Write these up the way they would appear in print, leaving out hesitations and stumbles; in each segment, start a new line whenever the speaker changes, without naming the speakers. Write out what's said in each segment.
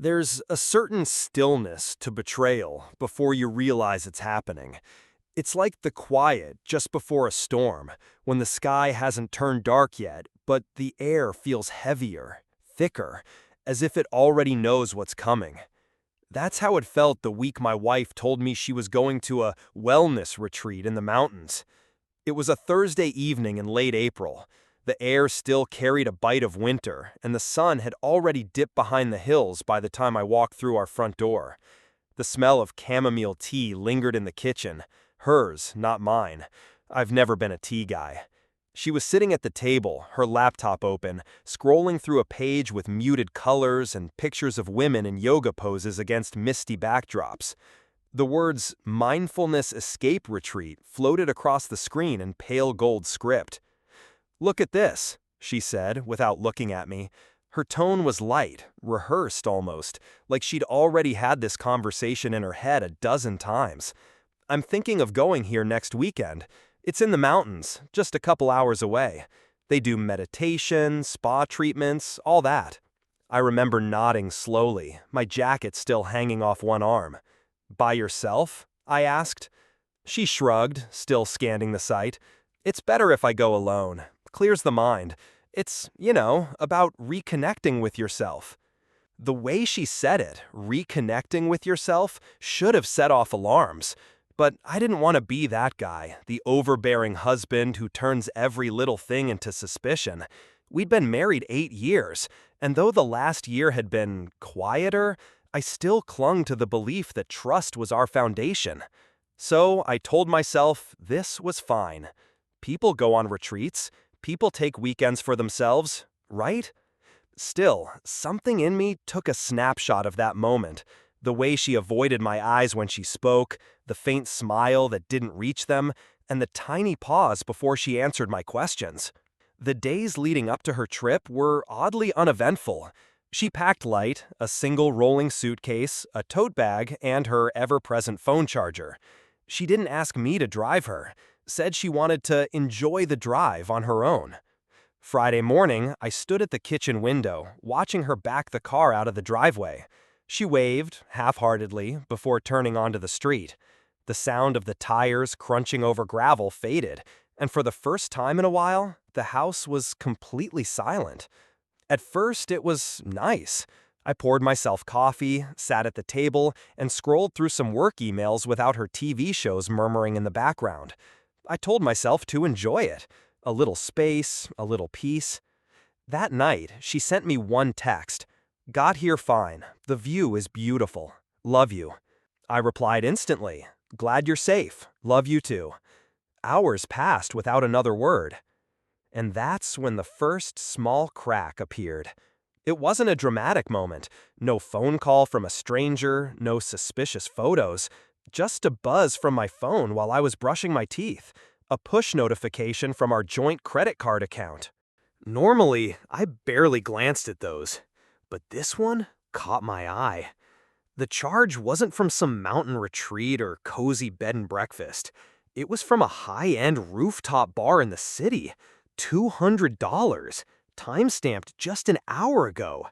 There's a certain stillness to betrayal before you realize it's happening. It's like the quiet just before a storm, when the sky hasn't turned dark yet, but the air feels heavier, thicker, as if it already knows what's coming. That's how it felt the week my wife told me she was going to a wellness retreat in the mountains. It was a Thursday evening in late April. The air still carried a bite of winter, and the sun had already dipped behind the hills by the time I walked through our front door. The smell of chamomile tea lingered in the kitchen, hers, not mine. I've never been a tea guy. She was sitting at the table, her laptop open, scrolling through a page with muted colors and pictures of women in yoga poses against misty backdrops. The words Mindfulness Escape Retreat floated across the screen in pale gold script. "Look at this," she said, without looking at me. Her tone was light, rehearsed almost, like she'd already had this conversation in her head a dozen times. "I'm thinking of going here next weekend. It's in the mountains, just a couple hours away. They do meditation, spa treatments, all that." I remember nodding slowly, my jacket still hanging off one arm. "By yourself?" I asked. She shrugged, still scanning the site. "It's better if I go alone. Clears the mind. It's, about reconnecting with yourself." The way she said it, reconnecting with yourself, should have set off alarms. But I didn't want to be that guy, the overbearing husband who turns every little thing into suspicion. We'd been married 8 years, and though the last year had been quieter, I still clung to the belief that trust was our foundation. So I told myself this was fine. People go on retreats. People take weekends for themselves, right? Still, something in me took a snapshot of that moment. The way she avoided my eyes when she spoke, the faint smile that didn't reach them, and the tiny pause before she answered my questions. The days leading up to her trip were oddly uneventful. She packed light, a single rolling suitcase, a tote bag, and her ever-present phone charger. She didn't ask me to drive her, said she wanted to enjoy the drive on her own. Friday morning, I stood at the kitchen window, watching her back the car out of the driveway. She waved, half-heartedly, before turning onto the street. The sound of the tires crunching over gravel faded, and for the first time in a while, the house was completely silent. At first, it was nice. I poured myself coffee, sat at the table, and scrolled through some work emails without her TV shows murmuring in the background. I told myself to enjoy it. A little space, a little peace. That night, she sent me one text. "Got here fine. The view is beautiful. Love you." I replied instantly. "Glad you're safe. Love you too." Hours passed without another word. And that's when the first small crack appeared. It wasn't a dramatic moment. No phone call from a stranger, no suspicious photos. Just a buzz from my phone while I was brushing my teeth. A push notification from our joint credit card account. Normally, I barely glanced at those, but this one caught my eye. The charge wasn't from some mountain retreat or cozy bed and breakfast. It was from a high-end rooftop bar in the city. $200, time-stamped just an hour ago.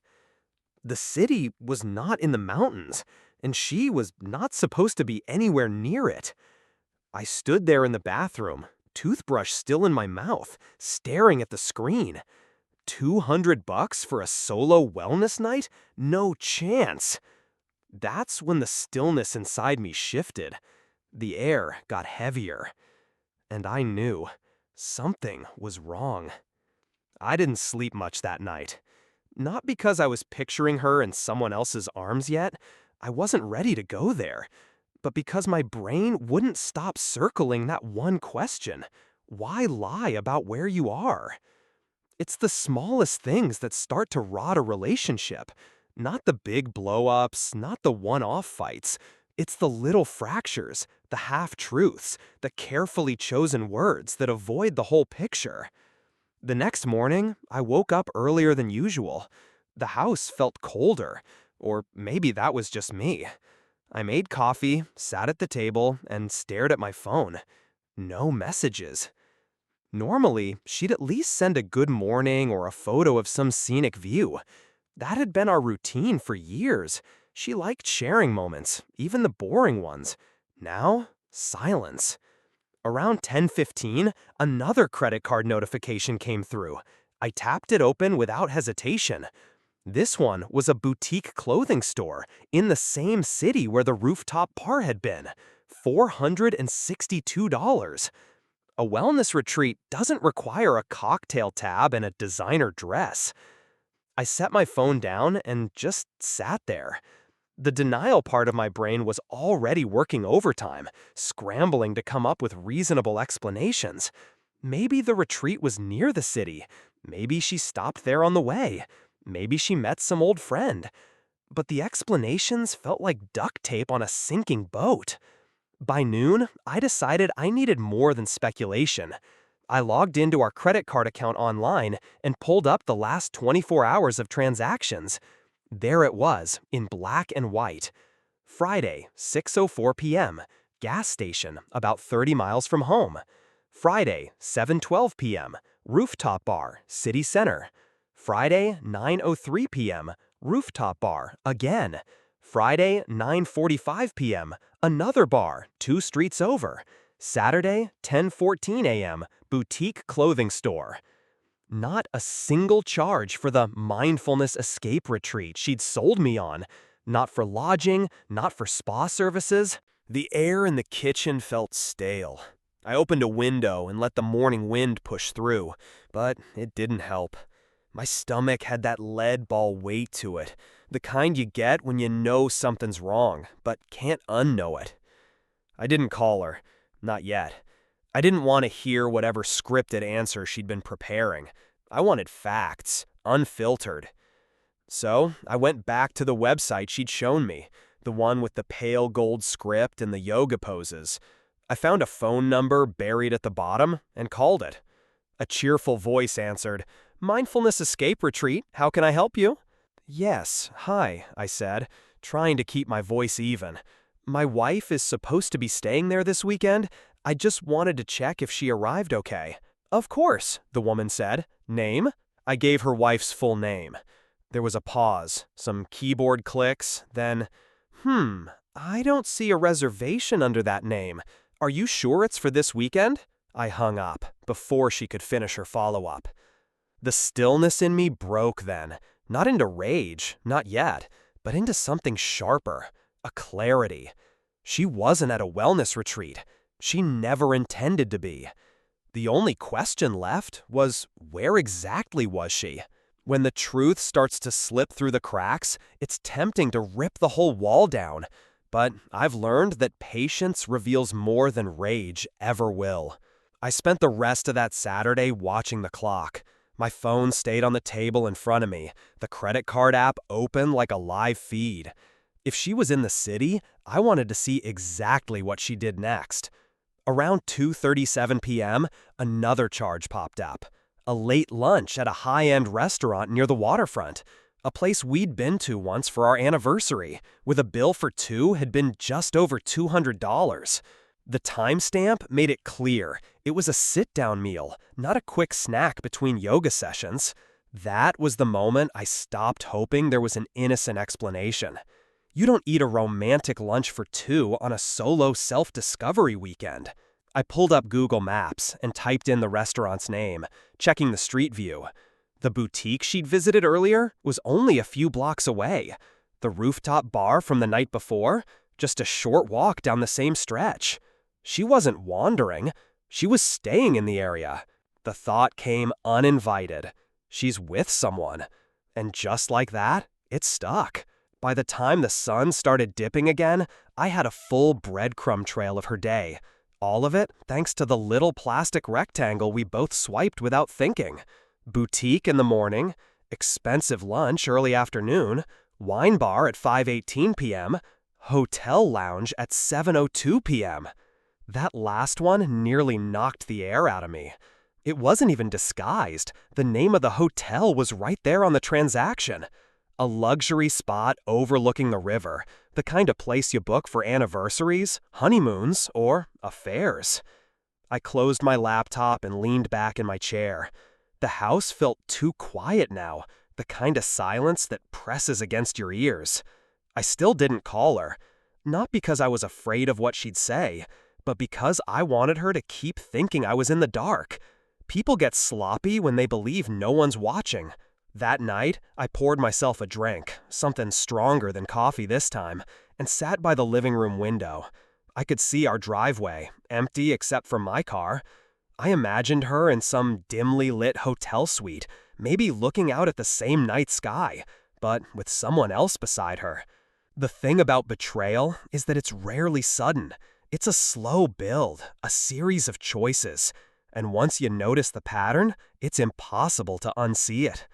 The city was not in the mountains, and she was not supposed to be anywhere near it. I stood there in the bathroom, toothbrush still in my mouth, staring at the screen. $200 for a solo wellness night? No chance. That's when the stillness inside me shifted. The air got heavier. And I knew something was wrong. I didn't sleep much that night. Not because I was picturing her in someone else's arms yet. I wasn't ready to go there. But because my brain wouldn't stop circling that one question. Why lie about where you are? It's the smallest things that start to rot a relationship. Not the big blow-ups, not the one-off fights. It's the little fractures, the half-truths, the carefully chosen words that avoid the whole picture. The next morning, I woke up earlier than usual. The house felt colder, or maybe that was just me. I made coffee, sat at the table, and stared at my phone. No messages. Normally, she'd at least send a good morning or a photo of some scenic view. That had been our routine for years. She liked sharing moments, even the boring ones. Now, silence. Around 10:15, another credit card notification came through. I tapped it open without hesitation. This one was a boutique clothing store in the same city where the rooftop bar had been. $462. A wellness retreat doesn't require a cocktail tab and a designer dress. I set my phone down and just sat there. The denial part of my brain was already working overtime, scrambling to come up with reasonable explanations. Maybe the retreat was near the city. Maybe she stopped there on the way. Maybe she met some old friend. But the explanations felt like duct tape on a sinking boat. By noon, I decided I needed more than speculation. I logged into our credit card account online and pulled up the last 24 hours of transactions. There it was, in black and white. Friday, 6:04 p.m., gas station, about 30 miles from home. Friday, 7:12 p.m., rooftop bar, city center. Friday, 9:03 p.m., rooftop bar, again. Friday, 9:45 p.m., another bar, 2 streets over. Saturday, 10:14 a.m., boutique clothing store. Not a single charge for the mindfulness escape retreat she'd sold me on. Not for lodging, not for spa services. The air in the kitchen felt stale. I opened a window and let the morning wind push through, but it didn't help. My stomach had that lead ball weight to it, the kind you get when you know something's wrong, but can't unknow it. I didn't call her. Not yet. I didn't want to hear whatever scripted answer she'd been preparing. I wanted facts, unfiltered. So I went back to the website she'd shown me, the one with the pale gold script and the yoga poses. I found a phone number buried at the bottom and called it. A cheerful voice answered, "Mindfulness Escape Retreat, how can I help you?" "Yes, hi," I said, trying to keep my voice even. "My wife is supposed to be staying there this weekend. I just wanted to check if she arrived okay." "Of course," the woman said. "Name?" I gave her wife's full name. There was a pause, some keyboard clicks, then, I don't see a reservation under that name. Are you sure it's for this weekend?" I hung up, before she could finish her follow-up. The stillness in me broke then, not into rage, not yet, but into something sharper, a clarity. She wasn't at a wellness retreat. She never intended to be. The only question left was, where exactly was she? When the truth starts to slip through the cracks, it's tempting to rip the whole wall down. But I've learned that patience reveals more than rage ever will. I spent the rest of that Saturday watching the clock. My phone stayed on the table in front of me, the credit card app open like a live feed. If she was in the city, I wanted to see exactly what she did next. Around 2:37 p.m., another charge popped up. A late lunch at a high-end restaurant near the waterfront, a place we'd been to once for our anniversary, with a bill for two had been just over $200. The timestamp made it clear it was a sit-down meal, not a quick snack between yoga sessions. That was the moment I stopped hoping there was an innocent explanation. You don't eat a romantic lunch for two on a solo self-discovery weekend. I pulled up Google Maps and typed in the restaurant's name, checking the street view. The boutique she'd visited earlier was only a few blocks away. The rooftop bar from the night before, just a short walk down the same stretch. She wasn't wandering. She was staying in the area. The thought came uninvited. She's with someone. And just like that, it stuck. By the time the sun started dipping again, I had a full breadcrumb trail of her day. All of it thanks to the little plastic rectangle we both swiped without thinking. Boutique in the morning, expensive lunch early afternoon, wine bar at 5:18 p.m., hotel lounge at 7:02 p.m. That last one nearly knocked the air out of me. It wasn't even disguised. The name of the hotel was right there on the transaction. A luxury spot overlooking the river, the kind of place you book for anniversaries, honeymoons, or affairs. I closed my laptop and leaned back in my chair. The house felt too quiet now, the kind of silence that presses against your ears. I still didn't call her, not because I was afraid of what she'd say, but because I wanted her to keep thinking I was in the dark. People get sloppy when they believe no one's watching. That night, I poured myself a drink, something stronger than coffee this time, and sat by the living room window. I could see our driveway, empty except for my car. I imagined her in some dimly lit hotel suite, maybe looking out at the same night sky, but with someone else beside her. The thing about betrayal is that it's rarely sudden. It's a slow build, a series of choices. And once you notice the pattern, it's impossible to unsee it.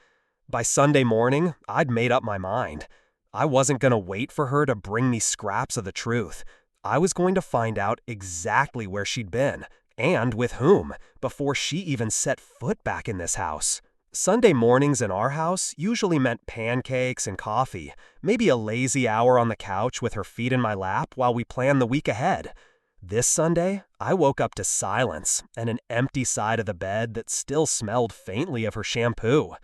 By Sunday morning, I'd made up my mind. I wasn't going to wait for her to bring me scraps of the truth. I was going to find out exactly where she'd been, and with whom, before she even set foot back in this house. Sunday mornings in our house usually meant pancakes and coffee, maybe a lazy hour on the couch with her feet in my lap while we planned the week ahead. This Sunday, I woke up to silence and an empty side of the bed that still smelled faintly of her shampoo.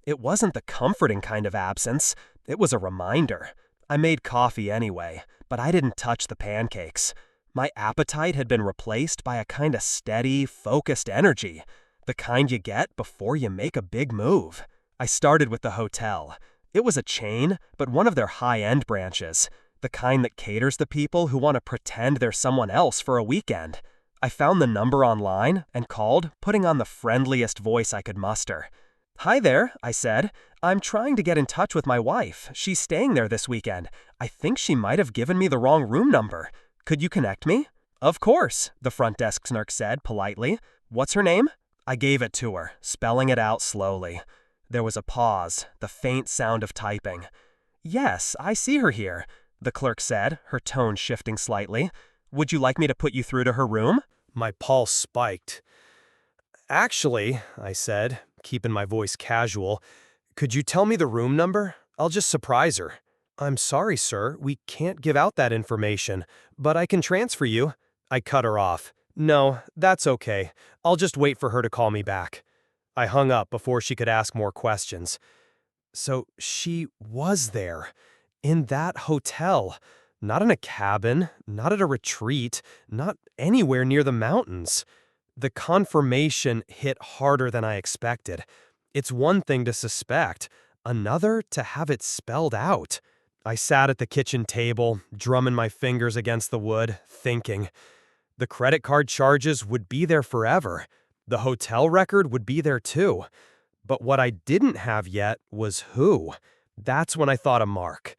It wasn't the comforting kind of absence, it was a reminder. I made coffee anyway, but I didn't touch the pancakes. My appetite had been replaced by a kind of steady, focused energy, the kind you get before you make a big move. I started with the hotel. It was a chain, but one of their high-end branches, the kind that caters to people who want to pretend they're someone else for a weekend. I found the number online and called, putting on the friendliest voice I could muster. "Hi there," I said. "I'm trying to get in touch with my wife. She's staying there this weekend. I think she might have given me the wrong room number. Could you connect me?" "Of course," the front desk snark said politely. "What's her name?" I gave it to her, spelling it out slowly. There was a pause, the faint sound of typing. "Yes, I see her here," the clerk said, her tone shifting slightly. "Would you like me to put you through to her room?" My pulse spiked. "Actually," I said, keeping my voice casual, "could you tell me the room number? I'll just surprise her." "I'm sorry, sir, we can't give out that information, but I can transfer you." I cut her off. "No, that's okay. I'll just wait for her to call me back." I hung up before she could ask more questions. So she was there, in that hotel. Not in a cabin, not at a retreat, not anywhere near the mountains. The confirmation hit harder than I expected. It's one thing to suspect, another to have it spelled out. I sat at the kitchen table, drumming my fingers against the wood, thinking. The credit card charges would be there forever. The hotel record would be there too. But what I didn't have yet was who. That's when I thought of Mark.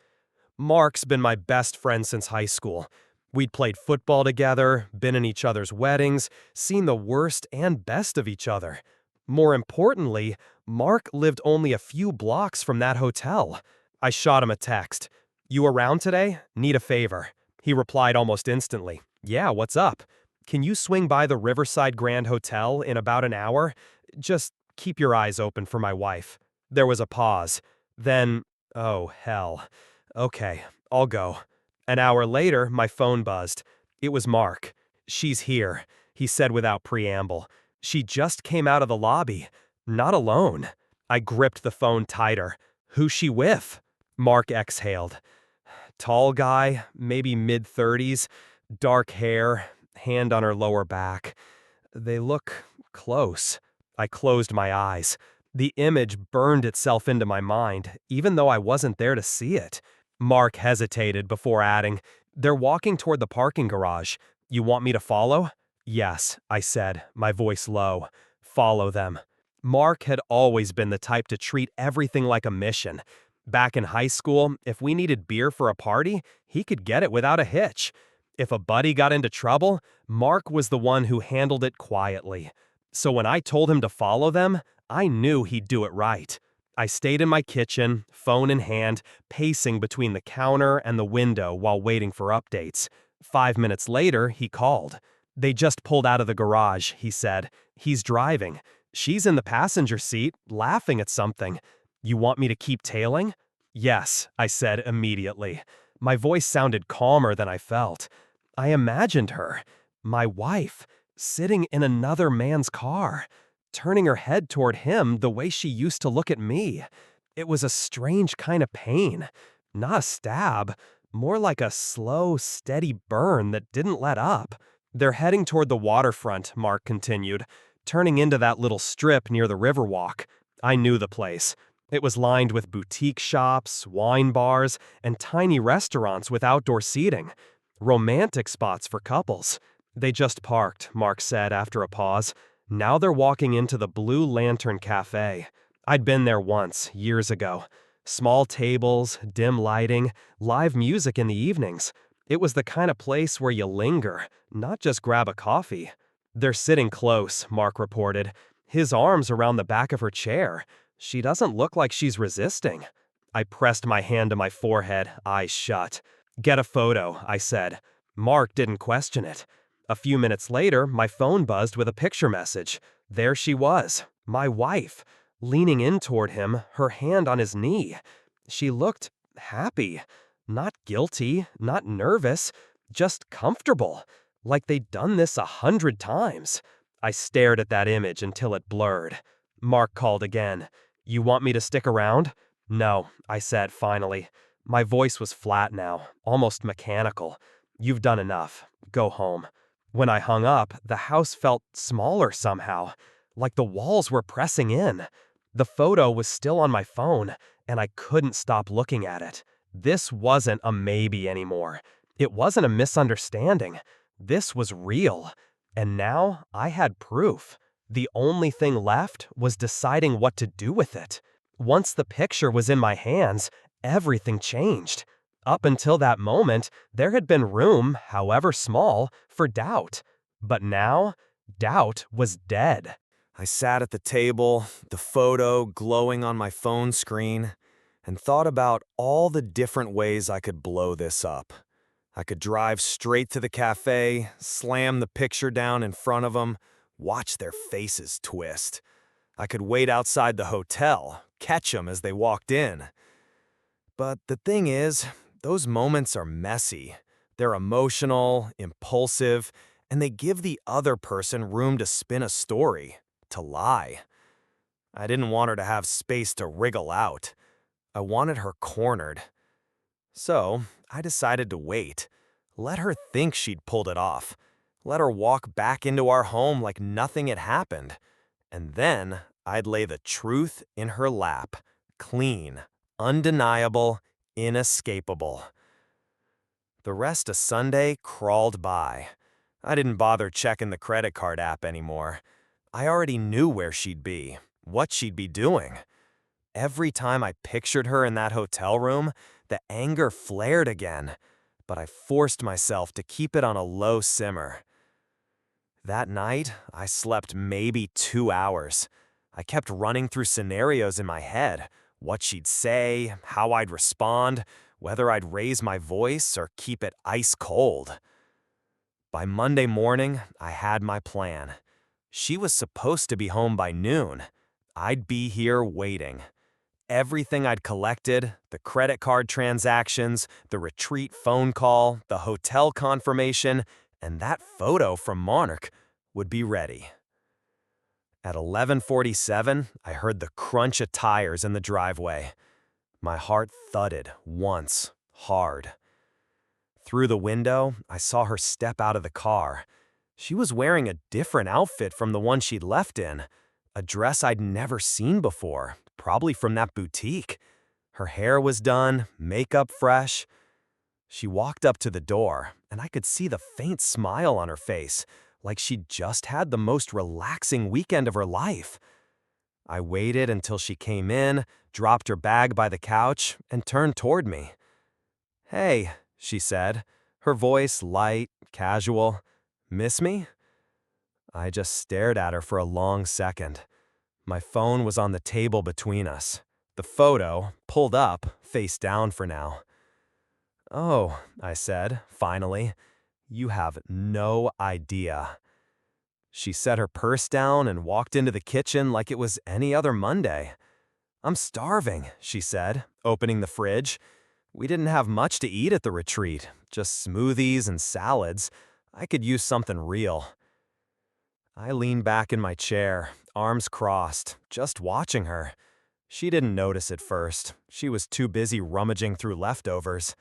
Mark's been my best friend since high school. We'd played football together, been in each other's weddings, seen the worst and best of each other. More importantly, Mark lived only a few blocks from that hotel. I shot him a text. "You around today? Need a favor." He replied almost instantly. "Yeah, what's up? Can you swing by the Riverside Grand Hotel in about an hour? Just keep your eyes open for my wife." There was a pause. Then, oh, hell. Okay, I'll go. An hour later, my phone buzzed. It was Mark. "She's here," he said without preamble. "She just came out of the lobby. Not alone." I gripped the phone tighter. "Who's she with?" Mark exhaled. Tall guy, maybe mid-30s, dark hair, hand on her lower back. They look close. I closed my eyes. The image burned itself into my mind, even though I wasn't there to see it. Mark hesitated before adding, "They're walking toward the parking garage. You want me to follow?" "Yes," I said, my voice low. "Follow them." Mark had always been the type to treat everything like a mission. Back in high school, if we needed beer for a party, he could get it without a hitch. If a buddy got into trouble, Mark was the one who handled it quietly. So when I told him to follow them, I knew he'd do it right. I stayed in my kitchen, phone in hand, pacing between the counter and the window while waiting for updates. 5 minutes later, he called. "They just pulled out of the garage," he said. "He's driving. She's in the passenger seat, laughing at something. You want me to keep tailing?" "Yes," I said immediately. My voice sounded calmer than I felt. I imagined her, my wife, sitting in another man's car, turning her head toward him the way she used to look at me. It was a strange kind of pain. Not a stab, more like a slow, steady burn that didn't let up. They're heading toward the waterfront, Mark continued, turning into that little strip near the Riverwalk. I knew the place. It was lined with boutique shops, wine bars, and tiny restaurants with outdoor seating. Romantic spots for couples. They just parked, Mark said after a pause. Now they're walking into the Blue Lantern Cafe. I'd been there once, years ago. Small tables, dim lighting, live music in the evenings. It was the kind of place where you linger, not just grab a coffee. They're sitting close, Mark reported, his arms around the back of her chair. She doesn't look like she's resisting. I pressed my hand to my forehead, eyes shut. Get a photo, I said. Mark didn't question it. A few minutes later, my phone buzzed with a picture message. There she was, my wife, leaning in toward him, her hand on his knee. She looked happy, not guilty, not nervous, just comfortable, like they'd done this 100 times. I stared at that image until it blurred. Mark called again. You want me to stick around? No, I said finally. My voice was flat now, almost mechanical. You've done enough. Go home. When I hung up, the house felt smaller somehow, like the walls were pressing in. The photo was still on my phone, and I couldn't stop looking at it. This wasn't a maybe anymore. It wasn't a misunderstanding. This was real. And now I had proof. The only thing left was deciding what to do with it. Once the picture was in my hands, everything changed. Up until that moment, there had been room, however small, for doubt. But now, doubt was dead. I sat at the table, the photo glowing on my phone screen, and thought about all the different ways I could blow this up. I could drive straight to the cafe, slam the picture down in front of them, watch their faces twist. I could wait outside the hotel, catch them as they walked in. But the thing is, those moments are messy. They're emotional, impulsive, and they give the other person room to spin a story, to lie. I didn't want her to have space to wriggle out. I wanted her cornered. So, I decided to wait. Let her think she'd pulled it off. Let her walk back into our home like nothing had happened. And then, I'd lay the truth in her lap. Clean, undeniable, inescapable. The rest of Sunday crawled by. I didn't bother checking the credit card app anymore. I already knew where she'd be, what she'd be doing. Every time I pictured her in that hotel room, the anger flared again, but I forced myself to keep it on a low simmer. That night, I slept maybe 2 hours. I kept running through scenarios in my head, what she'd say, how I'd respond, whether I'd raise my voice or keep it ice cold. By Monday morning, I had my plan. She was supposed to be home by noon. I'd be here waiting. Everything I'd collected, the credit card transactions, the retreat phone call, the hotel confirmation, and that photo from Monarch would be ready. At 11:47, I heard the crunch of tires in the driveway. My heart thudded once, hard. Through the window, I saw her step out of the car. She was wearing a different outfit from the one she'd left in, a dress I'd never seen before, probably from that boutique. Her hair was done, makeup fresh. She walked up to the door, and I could see the faint smile on her face, like she'd just had the most relaxing weekend of her life. I waited until she came in, dropped her bag by the couch, and turned toward me. "Hey," she said, her voice light, casual. "Miss me?" I just stared at her for a long second. My phone was on the table between us. The photo, pulled up, face down for now. "Oh," I said, finally, "you have no idea." She set her purse down and walked into the kitchen like it was any other Monday. "I'm starving," she said, opening the fridge. We didn't have much to eat at the retreat, just smoothies and salads. I could use something real. I leaned back in my chair, arms crossed, just watching her. She didn't notice at first. She was too busy rummaging through leftovers.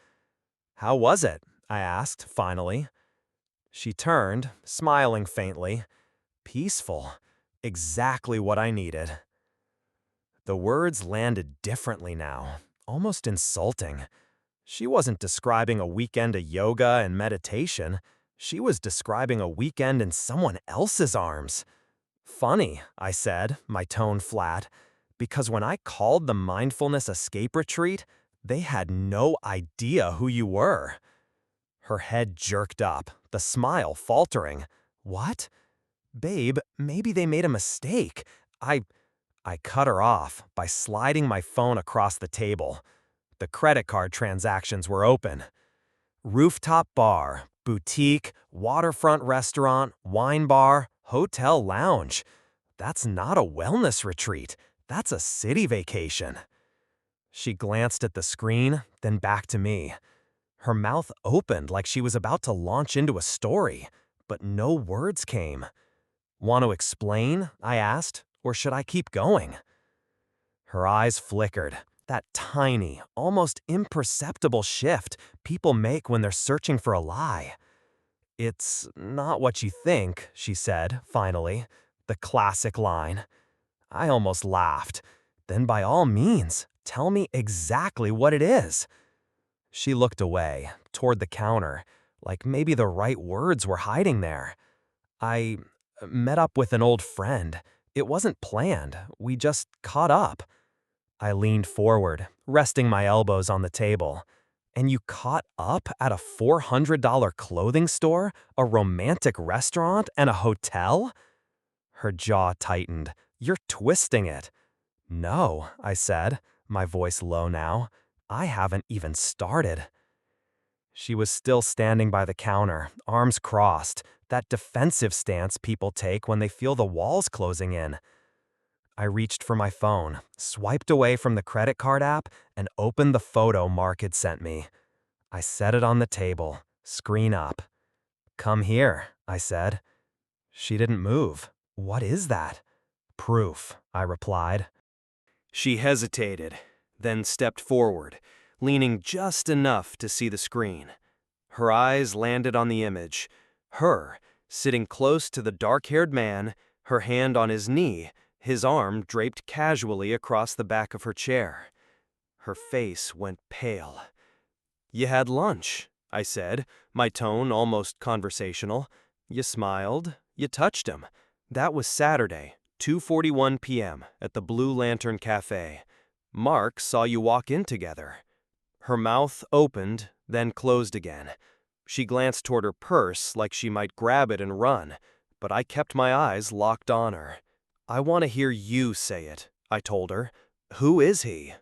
"How was it?" I asked, finally. She turned, smiling faintly. "Peaceful. Exactly what I needed." The words landed differently now, almost insulting. She wasn't describing a weekend of yoga and meditation. She was describing a weekend in someone else's arms. "Funny," I said, my tone flat, "because when I called the mindfulness escape retreat, they had no idea who you were." Her head jerked up, the smile faltering. "What? Babe, maybe they made a mistake. I cut her off by sliding my phone across the table. The credit card transactions were open. Rooftop bar, boutique, waterfront restaurant, wine bar, hotel lounge. That's not a wellness retreat. That's a city vacation." She glanced at the screen, then back to me. Her mouth opened like she was about to launch into a story, but no words came. "Want to explain?" I asked, "or should I keep going?" Her eyes flickered, that tiny, almost imperceptible shift people make when they're searching for a lie. "It's not what you think," she said, finally, the classic line. I almost laughed. "Then by all means, tell me exactly what it is." She looked away, toward the counter, like maybe the right words were hiding there. "I met up with an old friend. It wasn't planned. We just caught up." I leaned forward, resting my elbows on the table. "And you caught up at a $400 clothing store, a romantic restaurant, and a hotel?" Her jaw tightened. "You're twisting it." "No," I said, my voice low now. "I haven't even started." She was still standing by the counter, arms crossed, that defensive stance people take when they feel the walls closing in. I reached for my phone, swiped away from the credit card app, and opened the photo Mark had sent me. I set it on the table, screen up. "Come here," I said. She didn't move. "What is that?" "Proof," I replied. She hesitated, then stepped forward, leaning just enough to see the screen. Her eyes landed on the image. Her, sitting close to the dark-haired man, her hand on his knee, his arm draped casually across the back of her chair. Her face went pale. "You had lunch," I said, my tone almost conversational. "You smiled. You touched him. That was Saturday, 2:41 p.m. at the Blue Lantern Cafe. Mark saw you walk in together." Her mouth opened, then closed again. She glanced toward her purse like she might grab it and run, but I kept my eyes locked on her. "I want to hear you say it," I told her. "Who is he?"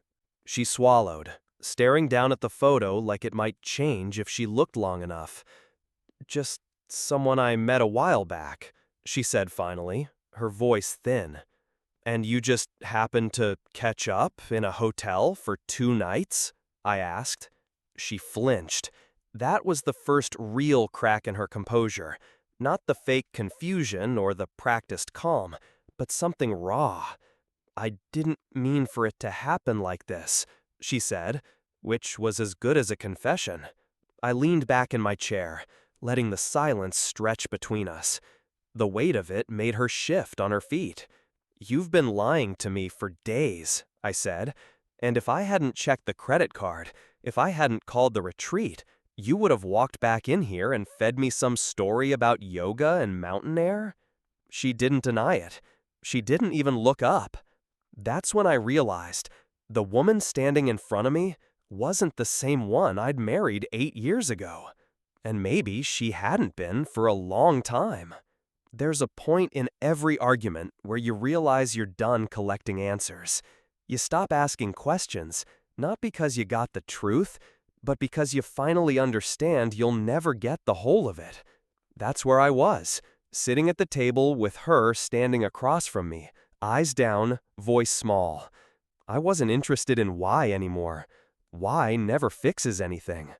She swallowed, staring down at the photo like it might change if she looked long enough. "Just someone I met a while back," she said finally, her voice thin. "And you just happened to catch up in a hotel for 2 nights?" I asked. She flinched. That was the first real crack in her composure. Not the fake confusion or the practiced calm, but something raw. "I didn't mean for it to happen like this," she said, which was as good as a confession. I leaned back in my chair, letting the silence stretch between us. The weight of it made her shift on her feet. "You've been lying to me for days," I said, "and if I hadn't checked the credit card, if I hadn't called the retreat, you would have walked back in here and fed me some story about yoga and mountain air?" She didn't deny it. She didn't even look up. That's when I realized the woman standing in front of me wasn't the same one I'd married 8 years ago. And maybe she hadn't been for a long time. There's a point in every argument where you realize you're done collecting answers. You stop asking questions, not because you got the truth, but because you finally understand you'll never get the whole of it. That's where I was, sitting at the table with her standing across from me, eyes down, voice small. I wasn't interested in why anymore. Why never fixes anything.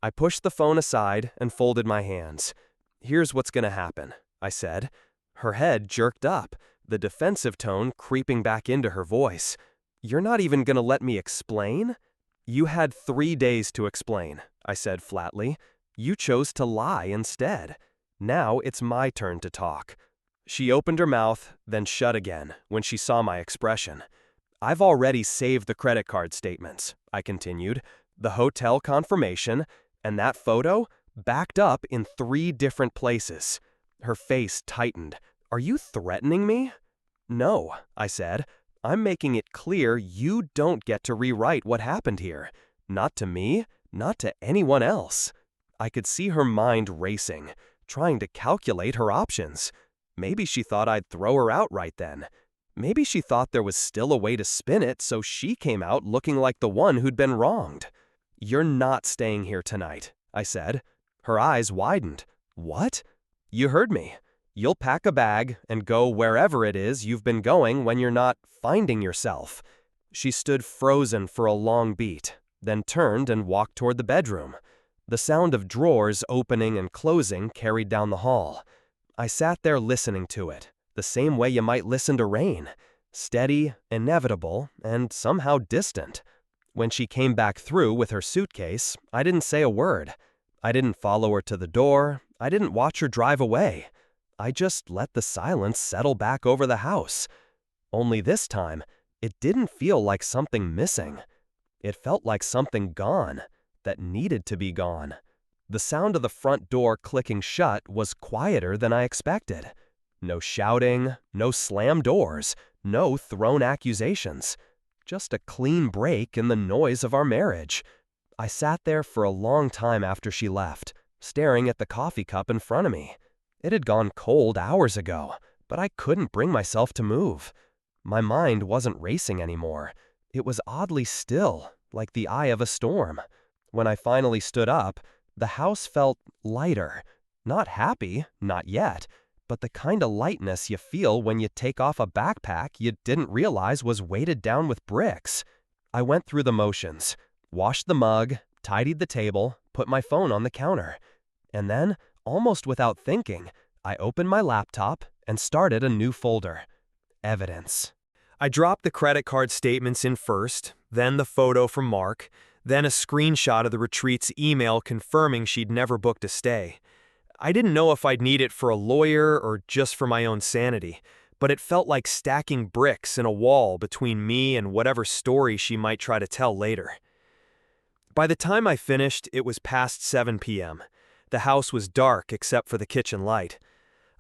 I pushed the phone aside and folded my hands. "Here's what's going to happen," I said. Her head jerked up, the defensive tone creeping back into her voice. You're not even gonna let me explain? You had 3 days to explain, I said flatly. You chose to lie instead. Now it's my turn to talk. She opened her mouth, then shut again when she saw my expression. I've already saved the credit card statements, I continued, the hotel confirmation, and that photo backed up in 3 different places. Her face tightened. Are you threatening me? No, I said. I'm making it clear you don't get to rewrite what happened here. Not to me, not to anyone else. I could see her mind racing, trying to calculate her options. Maybe she thought I'd throw her out right then. Maybe she thought there was still a way to spin it so she came out looking like the one who'd been wronged. You're not staying here tonight, I said. Her eyes widened. What? You heard me. You'll pack a bag and go wherever it is you've been going when you're not finding yourself. She stood frozen for a long beat, then turned and walked toward the bedroom. The sound of drawers opening and closing carried down the hall. I sat there listening to it, the same way you might listen to rain. Steady, inevitable, and somehow distant. When she came back through with her suitcase, I didn't say a word. I didn't follow her to the door. I didn't watch her drive away. I just let the silence settle back over the house. Only this time, it didn't feel like something missing. It felt like something gone, that needed to be gone. The sound of the front door clicking shut was quieter than I expected. No shouting, no slammed doors, no thrown accusations. Just a clean break in the noise of our marriage. I sat there for a long time after she left, staring at the coffee cup in front of me. It had gone cold hours ago, but I couldn't bring myself to move. My mind wasn't racing anymore. It was oddly still, like the eye of a storm. When I finally stood up, the house felt lighter. Not happy, not yet, but the kind of lightness you feel when you take off a backpack you didn't realize was weighted down with bricks. I went through the motions, washed the mug, tidied the table, put my phone on the counter. And then, almost without thinking, I opened my laptop and started a new folder. Evidence. I dropped the credit card statements in first, then the photo from Mark, then a screenshot of the retreat's email confirming she'd never booked a stay. I didn't know if I'd need it for a lawyer or just for my own sanity, but it felt like stacking bricks in a wall between me and whatever story she might try to tell later. By the time I finished, it was past 7 p.m. The house was dark except for the kitchen light.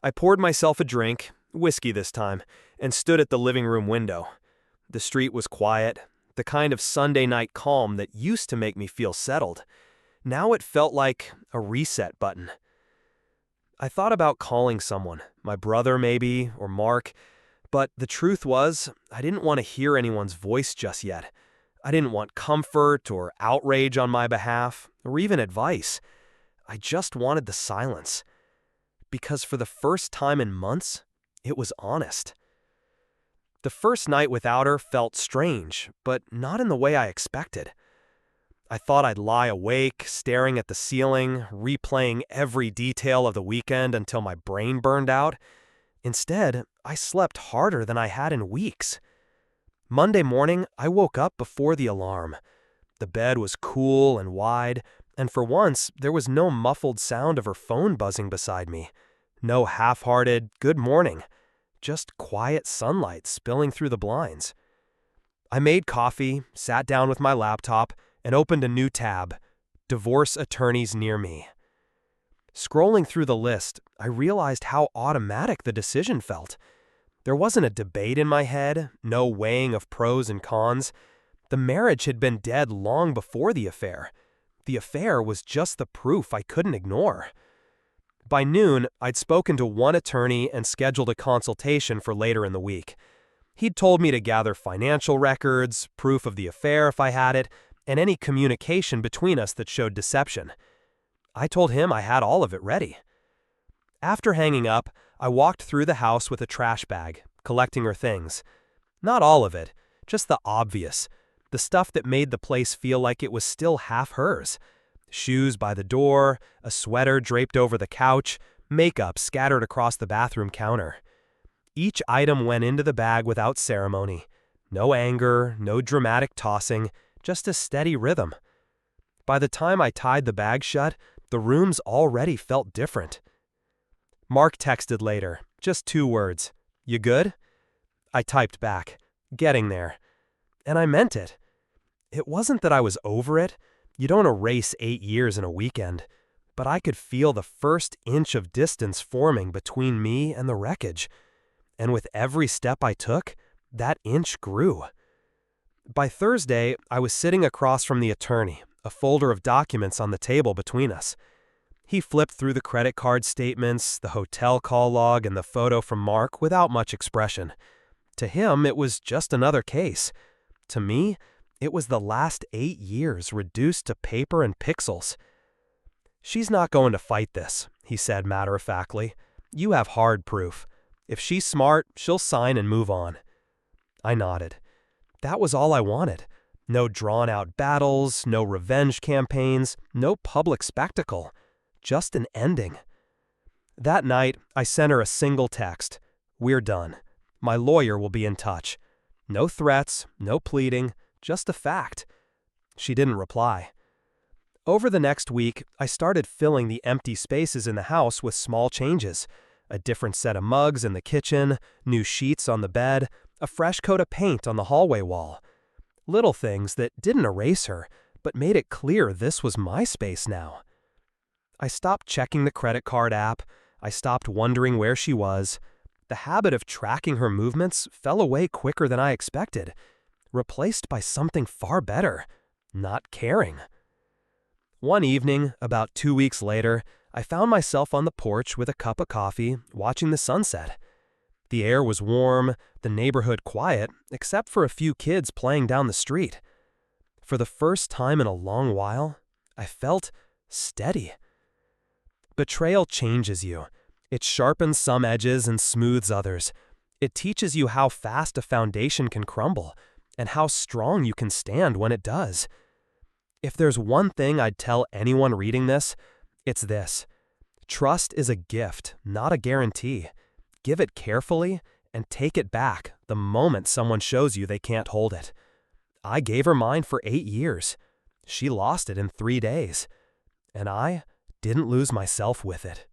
I poured myself a drink, whiskey this time, and stood at the living room window. The street was quiet, the kind of Sunday night calm that used to make me feel settled. Now it felt like a reset button. I thought about calling someone, my brother maybe, or Mark, but the truth was, I didn't want to hear anyone's voice just yet. I didn't want comfort or outrage on my behalf, or even advice. I just wanted the silence. Because for the first time in months, it was honest. The first night without her felt strange, but not in the way I expected. I thought I'd lie awake, staring at the ceiling, replaying every detail of the weekend until my brain burned out. Instead, I slept harder than I had in weeks. Monday morning, I woke up before the alarm. The bed was cool and wide, and for once, there was no muffled sound of her phone buzzing beside me. No half-hearted, good morning. Just quiet sunlight spilling through the blinds. I made coffee, sat down with my laptop, and opened a new tab, Divorce Attorneys Near Me. Scrolling through the list, I realized how automatic the decision felt. There wasn't a debate in my head, no weighing of pros and cons. The marriage had been dead long before the affair. The affair was just the proof I couldn't ignore. By noon, I'd spoken to one attorney and scheduled a consultation for later in the week. He'd told me to gather financial records, proof of the affair if I had it, and any communication between us that showed deception. I told him I had all of it ready. After hanging up, I walked through the house with a trash bag, collecting her things. Not all of it, just the obvious, the stuff that made the place feel like it was still half hers. Shoes by the door, a sweater draped over the couch, makeup scattered across the bathroom counter. Each item went into the bag without ceremony. No anger, no dramatic tossing, just a steady rhythm. By the time I tied the bag shut, the rooms already felt different. Mark texted later, just 2 words. "You good?" I typed back, "Getting there." And I meant it. It wasn't that I was over it. You don't erase 8 years in a weekend. But I could feel the first inch of distance forming between me and the wreckage. And with every step I took, that inch grew. By Thursday, I was sitting across from the attorney, a folder of documents on the table between us. He flipped through the credit card statements, the hotel call log, and the photo from Mark without much expression. To him, it was just another case. To me, it was the last 8 years reduced to paper and pixels. "She's not going to fight this," he said matter-of-factly. "You have hard proof. If she's smart, she'll sign and move on." I nodded. That was all I wanted. No drawn-out battles, no revenge campaigns, no public spectacle. Just an ending. That night, I sent her a single text. "We're done. My lawyer will be in touch." No threats, no pleading, just a fact. She didn't reply. Over the next week, I started filling the empty spaces in the house with small changes. A different set of mugs in the kitchen, new sheets on the bed, a fresh coat of paint on the hallway wall. Little things that didn't erase her, but made it clear this was my space now. I stopped checking the credit card app. I stopped wondering where she was. The habit of tracking her movements fell away quicker than I expected, replaced by something far better: not caring. One evening, about 2 weeks later, I found myself on the porch with a cup of coffee, watching the sunset. The air was warm, the neighborhood quiet, except for a few kids playing down the street. For the first time in a long while, I felt steady. Betrayal changes you. It sharpens some edges and smooths others. It teaches you how fast a foundation can crumble, and how strong you can stand when it does. If there's one thing I'd tell anyone reading this, it's this: trust is a gift, not a guarantee. Give it carefully and take it back the moment someone shows you they can't hold it. I gave her mine for 8 years. She lost it in 3 days. And I didn't lose myself with it.